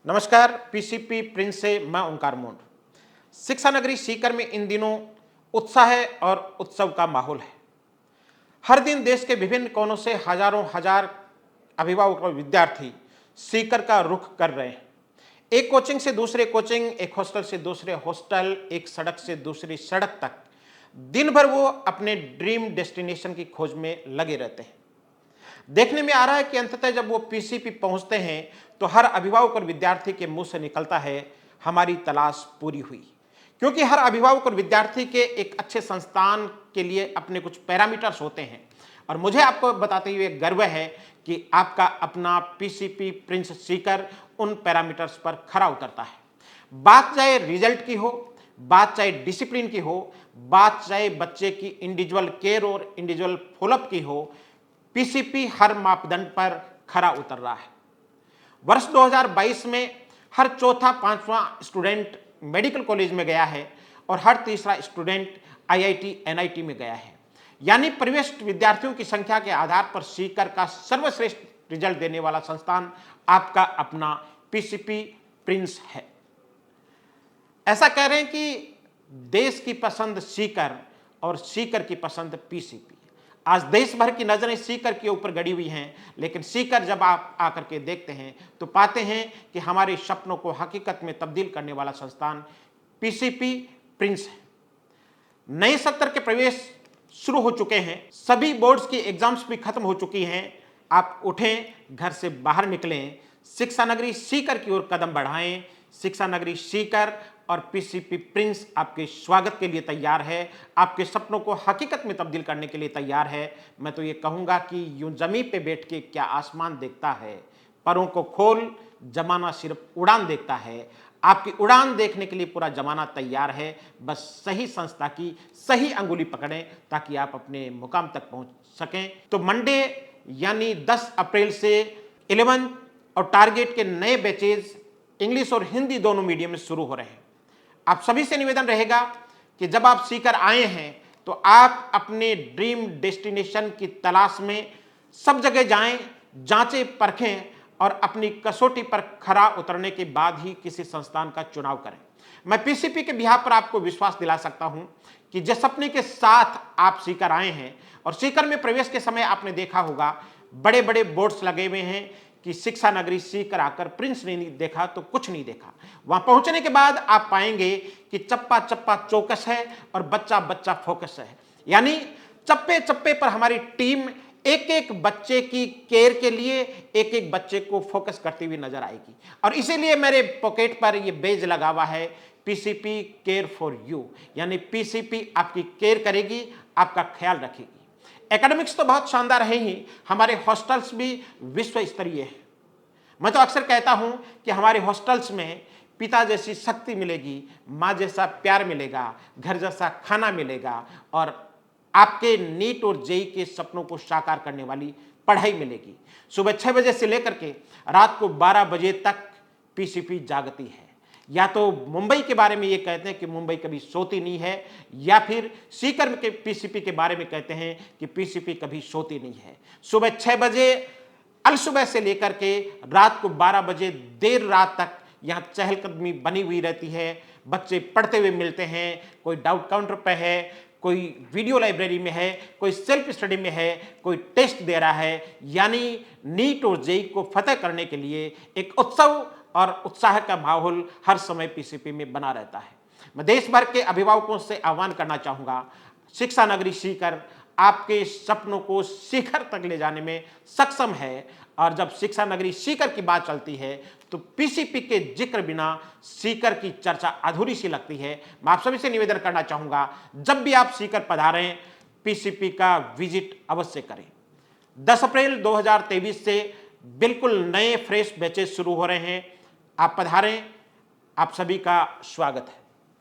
नमस्कार, PCP Prince से मैं ओंकार मोंड। शिक्षा नगरी सीकर में इन दिनों उत्साह और उत्सव का माहौल है। हर दिन देश के विभिन्न कोनों से हजारों हजार अभिभावक और विद्यार्थी सीकर का रुख कर रहे हैं। एक कोचिंग से दूसरे कोचिंग, एक हॉस्टल से दूसरे हॉस्टल, एक सड़क से दूसरी सड़क तक दिन भर वो अपने ड्रीम डेस्टिनेशन की खोज में लगे रहते हैं। देखने में आ रहा है कि अंततः जब वो पीसीपी पहुंचते हैं तो हर अभिभावक और विद्यार्थी के मुंह से निकलता है, हमारी तलाश पूरी हुई। क्योंकि हर अभिभावक और विद्यार्थी के एक अच्छे संस्थान के लिए अपने कुछ पैरामीटर्स होते हैं और मुझे आपको बताते हुए गर्व है कि आपका अपना पीसीपी प्रिंस सीकर उन पैरामीटर्स पर खरा उतरता है। बात चाहे रिजल्ट की हो, बात चाहे डिसिप्लिन की हो, बात चाहे बच्चे की इंडिविजुअल केयर और इंडिविजुअल फॉलोअप की हो, पीसीपी हर मापदंड पर खरा उतर रहा है। वर्ष 2022 में हर चौथा पांचवा स्टूडेंट मेडिकल कॉलेज में गया है और हर तीसरा स्टूडेंट आईआईटी एनआईटी में गया है। यानी प्रवेश विद्यार्थियों की संख्या के आधार पर सीकर का सर्वश्रेष्ठ रिजल्ट देने वाला संस्थान आपका अपना पीसीपी प्रिंस है। ऐसा कह रहे हैं कि देश की पसंद सीकर और सीकर की पसंद पीसीपी। आज देश भर की नजरें सीकर के ऊपर गड़ी हुई हैं, लेकिन सीकर जब आप आकर के देखते हैं तो पाते हैं कि हमारे सपनों को हकीकत में तब्दील करने वाला संस्थान पीसीपी प्रिंस है। नए सत्र के प्रवेश शुरू हो चुके हैं, सभी बोर्ड्स की एग्जाम्स भी खत्म हो चुकी हैं। आप उठें, घर से बाहर निकलें, शिक्षा नगरी सीकर की ओर कदम बढ़ाएं। शिक्षा नगरी सीकर और पीसीपी प्रिंस आपके स्वागत के लिए तैयार है, आपके सपनों को हकीकत में तब्दील करने के लिए तैयार है। मैं तो ये कहूँगा कि यूं जमीन पे बैठ के क्या आसमान देखता है, परों को खोल, जमाना सिर्फ उड़ान देखता है। आपकी उड़ान देखने के लिए पूरा जमाना तैयार है, बस सही संस्था की सही अंगुली पकड़ें ताकि आप अपने मुकाम तक पहुँच सकें। तो मंडे यानी 10 अप्रैल से 11 और टारगेट के नए बैचेज इंग्लिश और हिंदी दोनों मीडियम में शुरू हो रहे हैं। आप सभी से निवेदन रहेगा कि जब आप सीकर आए हैं तो आप अपने ड्रीम डेस्टिनेशन की तलाश में सब जगह जाएं, जांचें परखें और अपनी कसौटी पर खरा उतरने के बाद ही किसी संस्थान का चुनाव करें। मैं पीसीपी के बिहाफ पर आपको विश्वास दिला सकता हूं कि जिस सपने के साथ आप सीकर आए हैं, और सीकर में प्रवेश के समय आपने देखा होगा बड़े बड़े बोर्ड्स लगे हुए हैं कि शिक्षा नगरी सीकर आकर प्रिंस ने नहीं देखा तो कुछ नहीं देखा। वहां पहुंचने के बाद आप पाएंगे कि चप्पा चप्पा चौकस है और बच्चा बच्चा फोकस है। यानी चप्पे चप्पे पर हमारी टीम एक एक बच्चे की केयर के लिए एक एक बच्चे को फोकस करती हुई नजर आएगी। और इसीलिए मेरे पॉकेट पर यह बेज लगा हुआ है, पीसीपी केयर फॉर यू। यानी पीसीपी आपकी केयर करेगी, आपका ख्याल रखेगी। एकेडमिक्स तो बहुत शानदार है ही, हमारे हॉस्टल्स भी विश्व स्तरीय है। मैं तो अक्सर कहता हूं कि हमारे हॉस्टल्स में पिता जैसी शक्ति मिलेगी, माँ जैसा प्यार मिलेगा, घर जैसा खाना मिलेगा और आपके नीट और जेई के सपनों को साकार करने वाली पढ़ाई मिलेगी। सुबह 6 बजे से लेकर के रात को 12 बजे तक पीसीपी जागती है। या तो मुंबई के बारे में ये कहते हैं कि मुंबई कभी सोती नहीं है, या फिर सीकर के पीसीपी के बारे में कहते हैं कि पीसीपी कभी सोती नहीं है। सुबह 6 बजे अलसुबह से लेकर के रात को 12 बजे देर रात तक यहाँ चहलकदमी बनी हुई रहती है। बच्चे पढ़ते हुए मिलते हैं, कोई डाउट काउंटर पे है, कोई वीडियो लाइब्रेरी में है, कोई सेल्फ स्टडी में है, कोई टेस्ट दे रहा है। यानी नीट और जेई को फतेह करने के लिए एक उत्सव और उत्साह का माहौल हर समय पीसीपी में बना रहता है। मैं देश भर के अभिभावकों से आह्वान करना चाहूँगा, शिक्षा नगरी सीकर आपके सपनों को शिखर तक ले जाने में सक्षम है। और जब शिक्षा नगरी सीकर की बात चलती है तो पीसीपी के जिक्र बिना सीकर की चर्चा अधूरी सी लगती है। मैं आप सभी से निवेदन करना चाहूँगा, जब भी आप सीकर पधारें पीसीपी का विजिट अवश्य करें। 10 अप्रैल 2023 से बिल्कुल नए फ्रेश बैचेस शुरू हो रहे हैं। आप पधारें, आप सभी का स्वागत है।